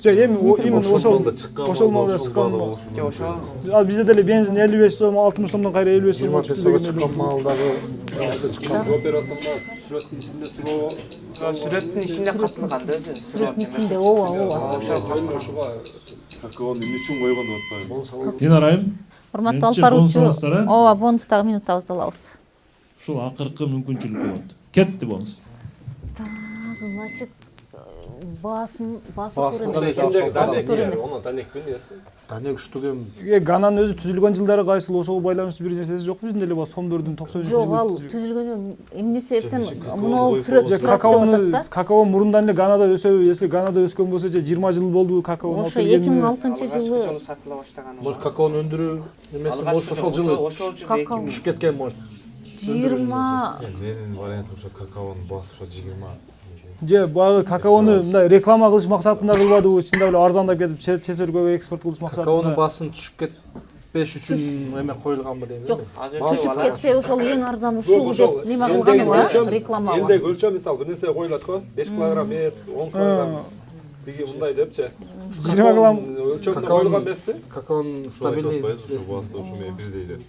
Жок, эми именно ошол маалда чыккан. Ошол. Ал бизде деле бензин 55 сом, 60 сомдон кайра 55 сом 20 песого чыккан маалдагы Операторлар сүрөттүн ичинде суроо. Сүрөттүн ичинде катылган да өзү. Сүрөттүн ичинде ооба. Какаону эмне үчүн койгон деп атпайбы? Динара айым, Урматтуу алып баруучу. бонус аласыздар, э? Ооба, бонустагы минуттабызды алабыз. ушул акыркы мүмкүнчүлүк болот. Кетти бонус. Значит, баасын Данек штугем. Гананын өзү түзүлгөн жылдары кайсыл ошого байланыштуу бир нерсеси жокпу биздин эле сомдордун 90 жок, ал түзүлгөн эмне себептен мына сүрөт какао мурундан эле Ганада өсөбү, если Ганада өскөн болсо же 20 жыл болду какао алып келгенине. Ошо 2006 жылы сатыла баштаган. Может какаону өндүрүү немеси ошол жылы түшүп кеткен может. 20 Менин вариантым ошо какаонун баасы ошо 20. Же баягы какаону мындай реклама кылыш максатында кылбадыбы, чында эле арзандап кетип чет элге экспорт кылыш максатында. Какаонун баасын түшүп кетпеш үчүн эме коюлганбы дейм. Жок, түшүп кетсе ошол эң арзан ушул деп неме кылганбы, реклама. Элдеги өлчөм мисалы бир нерсе коюлат го, 5 килограмм эт, 10 килограмм биги мындай депчи. 20 килограмм өлчөмдө коюлган эмеспи? Какаонун стабильный Ошо баасы ошо менен бирдей эле.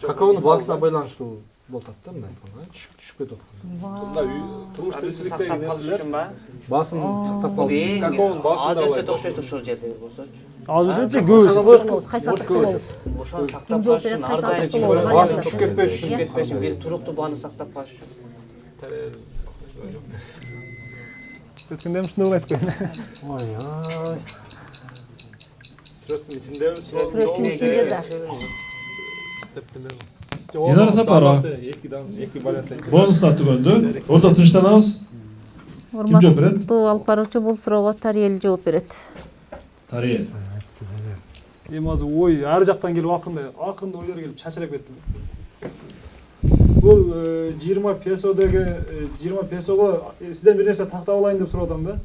какаонун баасына байланыштуу болуп атат да мындай айтканда, түшүп кетип аткан. Мында турмуш тиричиликтеги нерселер Баасын сактап калыш. какаонун баасы аз өсөт окшойт ошол жерде болсочу. аз өсөт же көп. Кайсаттык болобуз. Ошону сактап калыш үчүн ар дайым Баасын түшүп кетпеш үчүн. бир туруктуу бааны сактап калыш үчүн. Өткөндө эми ушундай айтып койгон. Ой. сүрөттүн ичиндеби? Сүрөттүн ичинде да. Динара Сапарова. Бонуста түгөндү. Орто тынчтанабыз. Ким жооп берет? Урматтуу алып баруучу бул суроого Тариел жооп берет. Тариел. Эми азыр ой ар жактан келип акындай ойлор келип чачырап кетти. Бул 20 песодеги 20 песого сизден бир нерсе тактап алайын деп сурап атам да.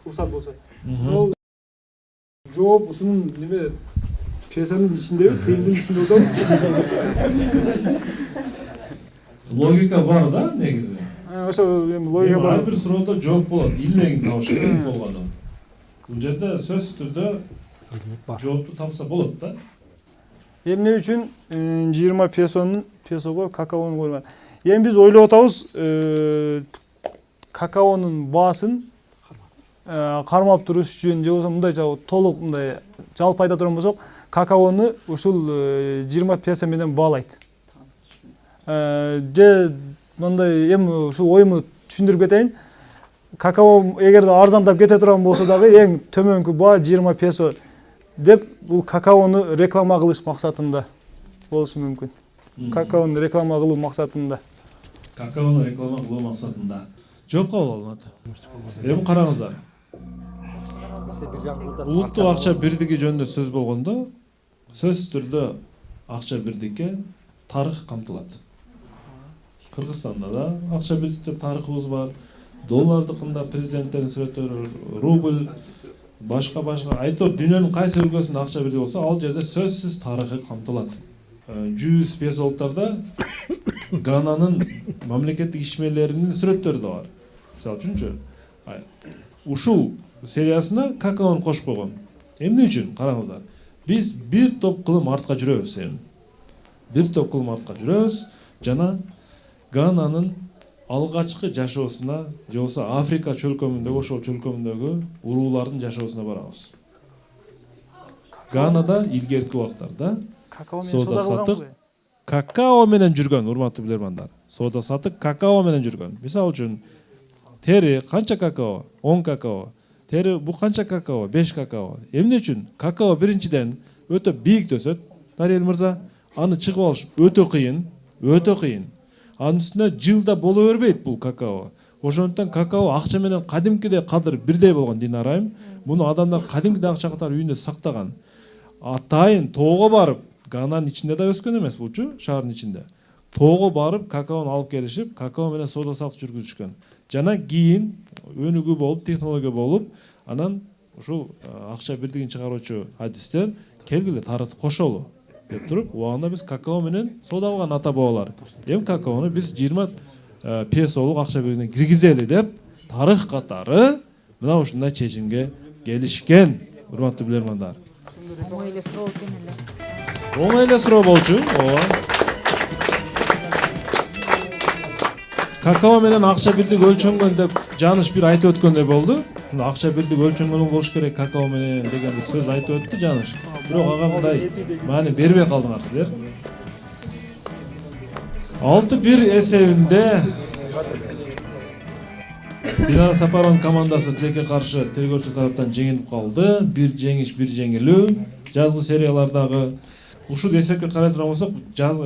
Уруксат болсо. Бул жооп ушунун неме песонун ичиндеби, тыйындын ичинде отурат. Логика бар да негизи. Ошо эми логика бар. Ар бир суроодо жооп болот. Илмегин табыш керек болгону. Бул жерде сөзсүз түрдө жоопту тапса болот да. Эмне үчүн 20 песого какаону койгон? Эми биз ойлоп атабыз какаонун баасын кармап туруш үчүн же болбосо мындайча толук мындай жалпы айта турган болсок, какаону ушул 20 песо менен баалайт. Же мындай эми ушул оюмду түшүндүрүп кетейин. Какао эгерде арзандап кете турган болсо дагы эң төмөнкү баа 20 песо деп бул какаону реклама кылыш максатында болушу мүмкүн. Какаону реклама кылуу максатында. Какаону реклама кылуу максатында. Жооп кабыл алынат. Эми караңыздар. Улуттук акча бирдиги жөнүндө сөз болгондо, сөзсүз түрдө акча бирдикке тарых камтылат. Кыргызстанда да акча бирдиктер тарыхыбыз бар. Доллардыкында президенттердин сүрөттөрү, рубль, башка айтор дүйнөнүн кайсы өлкөсүндө акча бирдиги болсо, ал жерде сөзсүз тарыхы камтылат. 100 песолуктарда Гананын мамлекеттик ишмерлеринин сүрөттөрү да бар. Мисалы үчүнчү, ушул сериясына какаону кошуп койгон. Эмне үчүн? Караңыздар. Биз бир топ кылым артка жүрөбүз эми. Бир топ кылым артка жүрөбүз жана Гананын алгачкы жашоосуна, же болбосо Африка чөлкөмүндөгү, ошол чөлкөмүндөгү уруулардын жашоосуна барабыз. Ганада илгерки убактарда соода сатык какао менен жүргөн, урматтуу билермандар. Соода сатык какао менен жүргөн. Мисалы үчүн тери канча какао? 10 какао. Тери бу канча какао? 5 какао. Эмне үчүн? Какао биринчиден өтө бийик өсөт, Дарел мырза. Аны чыгып алыш өтө кыйын, Анын үстүнө жылда боло бербейт бул какао. Ошондуктан какао акча менен кадимкидей кадыр бирдей болгон Динара айым. Муну адамдар кадимкидей акча катары үйүндө сактаган. Атайын тоого барып, Гананын ичинде да өскөн эмес булчу, шаардын ичинде. Тоого барып какаону алып келишип, какао менен соода сатык жүргүзүшкөн. Жана кийин өнүгүү болуп, технология болуп, анан ушул акча бирдигин чыгаруучу адистер келгиле тарыхты кошолу деп туруп, убагында биз какао менен соода алган ата бабалар. Эми какаону биз 20 песолук акча бирдигине киргизели деп тарых катары мына ушундай чечимге келишкен, урматтуу билермандар. Оңой эле суроо болчу. Какао менен акча бирдик өлчөнгөн деп Жаныш бир айтып өткөндөй болду. Акча бирдик өлчөнгөн болуш керек какао менен деген бир сөз айтып өттү Жаныш. Бирок ага мындай маани бербей калдыңар силер. 6-1 эсебинде Динара Сапарованын командасы тилекке каршы тергөөчү тараптан жеңилип калды. Бир жеңиш, бир жеңилүү. Жазгы сериялардагы ушул эсепке карай турган болсок,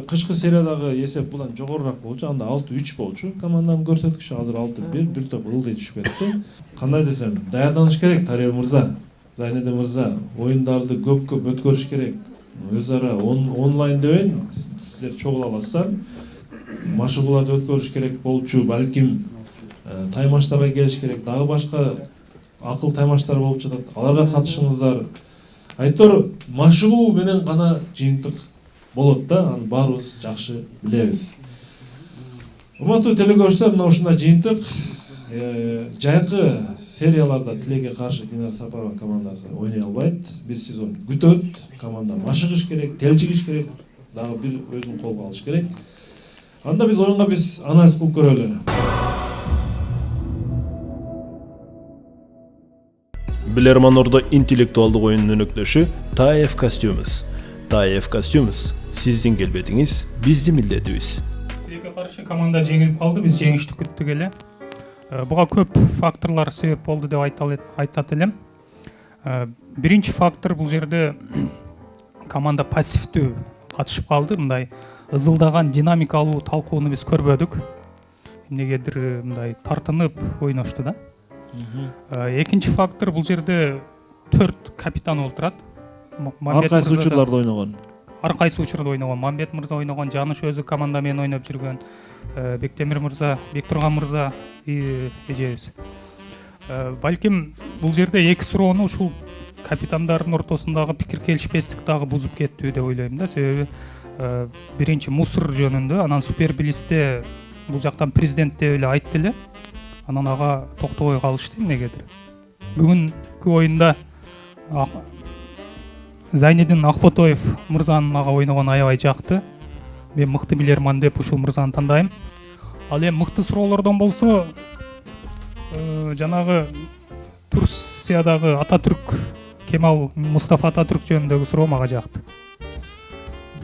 кышкы сериядагы эсеп будан жогорураак болчу. Анда 6-3 болчу. Команданын көрсөткүчү азыр 6-1, бир топ ылдый түшүп кетти. Кандай десем, даярданыш керек Тарел мырза, Зайнеде мырза, оюндарды көп өткөрүш керек. Өз ара онлайн дебейин, сиздер чогула аласыздар. Машыгууларды өткөрүш керек болчу, балким таймаштарга келиш керек, дагы башка акыл таймаштар болуп жатат. Аларга катышыңыздар. Айтор машыгуу менен гана жыйынтык болот да, аны баарыбыз жакшы билебиз. Урматтуу телекөрүүчүлөр, мына ушундай жыйынтык жайкы серияларда тилекке каршы Динара Сапарова командасы ойной албайт. Бир сезон күтөт, команда машыгыш керек, телжигиш керек, дагы бир өзүн колго алыш керек. Анда биз оюнга анализ кылып көрөлү. Билерманордо интеллектуалдык оюнун өнөктөшү TAF Costumes. TAF Costumes сиздин келбетиңиз биздин милдетибиз. Тилекке каршы команда жеңилип калды, биз жеңишти күттүк эле. Буга көп факторлор себеп болду деп айтат элем. Биринчи фактор бул жерде команда пассивдүү катышып калды. Мындай ызылдаган динамикалуу талкууну биз көрбөдүк. Эмнегедир мындай тартынып ойношту да. Экинчи фактор бул жерде 4 капитан олтурат. Ар кайсы учурларда ойногон? Ар кайсы учурда ойногон. Мамбет мырза ойногон, Жаныш өзү команда менен ойноп жүргөн. Бектемир мырза, Бектурган мырза эжебиз. Балким бул жерде эки суроону ушул капитандардын ортосундагы пикир келишпестик дагы бузуп кеттү деп ойлойм да. Себеби биринчи мусор жөнүндө, анан супербилисте бул жактан президент деп эле айтты эле. Анан ага токтобой калышты эмнегедир. Бүгүнкү оюнда Зайнедин Акботоев мырзанын ага ойногон аябай жакты. Мен мыкты билерман деп ушул мырзаны тандайм. Ал эми мыкты суроолордон болсо, жанагы Турциядагы Ататүрк, Кемал Мустафа Ататүрк жөнүндөгү суроо мага жакты.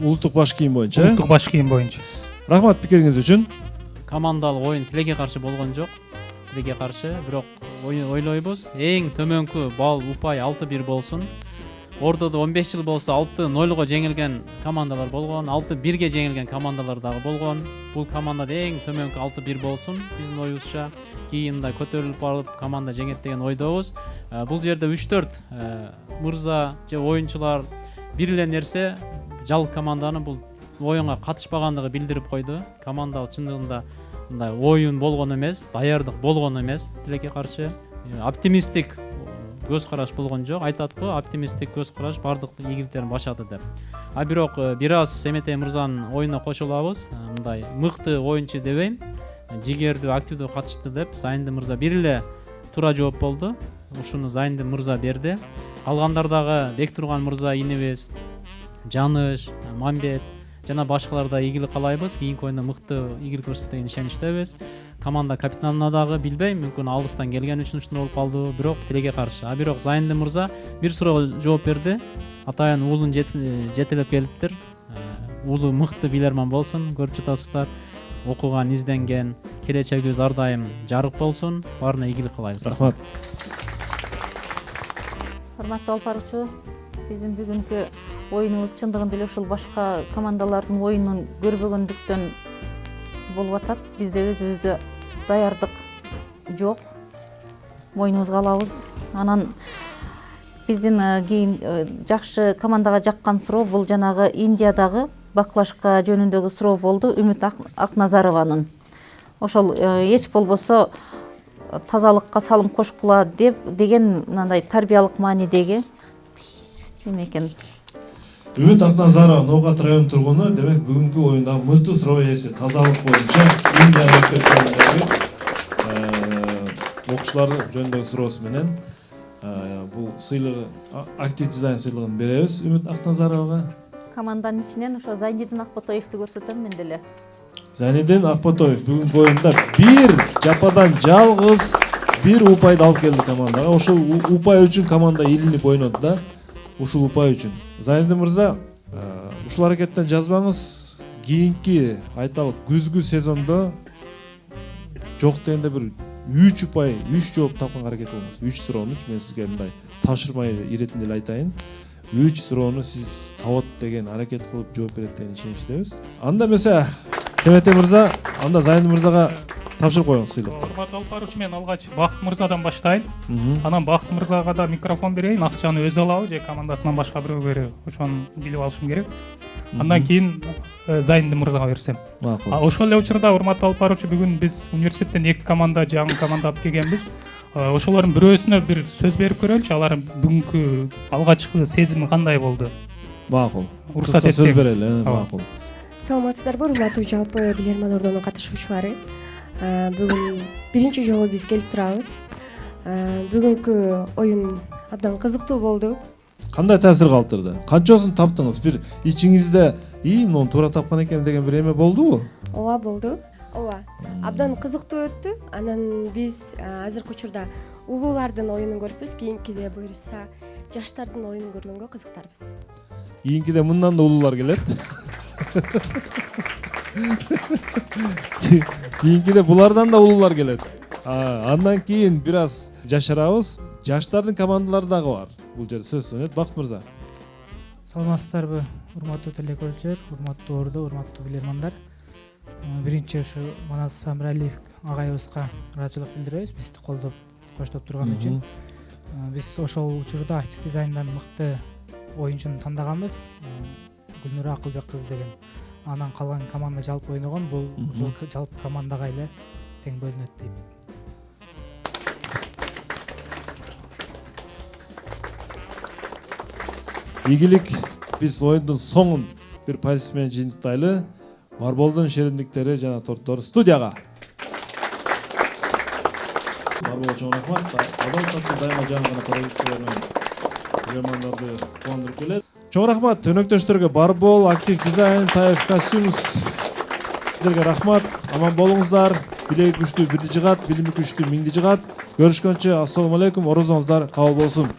Улуттук баш кийим боюнча. Улуттук баш кийим боюнча. Рахмат пикириңиз үчүн. Командалык оюн тилекке каршы болгон жок. Тилекке каршы, бирок ойлойбуз, эң төмөнкү балл упай 6-1 болсун. Ордодо 15 жыл болсо 6-0 жеңилген командалар болгон, 6-1 жеңилген командалар дагы болгон. Бул командада эң төмөнкү 6-1 болсун биздин оюбузча. Кийин мындай көтөрүлүп барып команда жеңет деген ойдобуз. Бул жерде 3-4 мырза же оюнчулар бир эле нерсе, жалпы команданы бул оюнга катышпагандыгы билдирип койду. Команда чындыгында мындай оюн болгон эмес, даярдык болгон эмес. Тилекке каршы оптимисттик көз караш болгон жок. Айтат го, оптимисттик көз караш бардык ийгиликтерин башады деп. Бирок бир аз Семетей мырзанын оюнуна кошулабыз. Мындай мыкты оюнчу дебейм, жигердүү, активдүү катышты деп. Зайынды мырза бир эле туура жооп болду. Ушуну Зайынды мырза берди. Калгандар дагы Бектурган мырза инибиз, Жаныш, Мамбет жана башкалар да ийгилик каалайбыз. Кийинки оюнда мыкты ийгилик көрсөтөт деген ишеничтебиз. Команда капитанына дагы билбейм, мүмкүн алыстан келген үчүн ушундай болуп калды, бирок тилекке каршы. Бирок Зайынды мырза бир суроого жооп берди. Атайын уулун жетелеп келиптир. Уулу мыкты билерман болсун, көрүп жатасыздар. Окуган, изденген, келечегибиз ар дайым жарык болсун. Баарына ийгилик каалайбыз. Рахмат. Урматтуу алып баруучу, биздин бүгүнкү оюнубуз чындыгында эле ушул башка командалардын оюнун көрбөгөндүктөн болуп атат. Бизде өзүбүздө даярдык жок. Мойнубузга алабыз. Анан биздин кийин жакшы командага жаккан суроо бул жанагы Индиядагы баклашка жөнүндөгү суроо болду. Үмүт Акназарованын. Ошол эч болбосо тазалыкка салым кошкула деген мындай тарбиялык маанидеги эме экен. Үмүт Акназарова Ноокат район тургуну, демек бүгүнкү оюндагы мыкты суроо ээси тазалык боюнча Индия мектептериндеги окуучулар жөнүндөгү суроосу менен бул сыйлыгы, актив дизайн сыйлыгын беребиз Үмүт Акназаровага. Команданын ичинен ошо Зайнидин Акботоевди көрсөтөм мен деле. Зайнидин Акботоев бүгүнкү оюнда бир жападан жалгыз бир упайды алып келди командага. Ошол упай үчүн команда илинип ойноду да. Ушул упай үчүн. Зайнидин мырза, ушул аракеттен жазбаңыз. Кийинки айталык күзгү сезондо жок дегенде бир 3 упай, 3 жооп тапканга аракет кылыңыз. 3 суроону мен сизге мындай тапшырма иретинде эле айтайын. 3 суроону сиз табат деген аракет кылып жооп берет деген ишеничтебиз. Анда эмесе Семетей мырза, анда Зайынды мырзага тапшырып коюңуз сыйлыкты. Урматтуу алып баруучу, мен алгач Бакыт мырзадан баштайын. Анан Бакыт мырзага да микрофон берейин. Акчаны өзү алабы же командасынан башка бирөө береби? Ошону билип алышым керек. Андан кийин Зайынды мырзага берсем. Макул. Ошол эле учурда урматтуу алып баруучу, бүгүн биз университеттен 2 команда, жаңы команда алып келгенбиз. Ошолордун бирөөсүнө бир сөз берип көрөлүчү. Алар бүгүнкү алгачкы сезими кандай болду? Макул. Уруксат Сөз этсеңиз. берели, макул. Саламатсыздарбы, урматтуу жалпы билерман ордонун катышуучулары. Бүгүн биринчи жолу биз келип турабыз. Бүгүнкү оюн абдан кызыктуу болду. Кандай таасир калтырды? Канчосын таптыңыз? Бир ичиңизде муну туура тапкан экен деген бир эме болдубу? Ооба, болду. Ооба. Абдан кызыктуу өттү. Анан биз азыркы учурда улуулардын оюнун көрүпбүз. Кийинкиде буюрса жаштардын оюнун көргөнгө кызыктарбыз. Кийинкиде мындан да улуулар келет. Кийинкиде булардан да улуулар келет. Андан кийин бир аз жашарабыз. Жаштардын командалары дагы бар. Бул жерде сөз сүнөт. Бакыт мырза. Саламатсыздарбы, урматтуу телекөрүүчүлөр, урматтуу ордо, урматтуу билермандар. Биринчи ушу Манас Самиралиев агайыбызга ыраазычылык билдиребиз, бизди колдоп, коштоп турган үчүн. Биз ошол учурда актив дизайндан мыкты оюнчуну тандаганбыз. Гүлнура Акылбек кызы деген. Анан калган команда жалпы ойногон, бул ушул жалпы командага эле тең бөлүнөт дейм. Ийгилик, биз оюндун соңун бир позиция менен жыйынтыктайлы. Барболдун шериндиктери жана торттор студияга. Барбол чоң рахмат. Адал дайыма жаңы гана продукциялар менен билермандарды кубандырып келет. Чоң рахмат өнөктөштөргө. Барбол, Актив Дизайн, Таев Костюмс. Сиздерге рахмат. Аман болуңуздар. Билеги күчтүү бирди жыгат, билими күчтүү миңди жыгат. Görüşкөнчө, ассаламу алейкум, орозоңуздар кабыл болсун.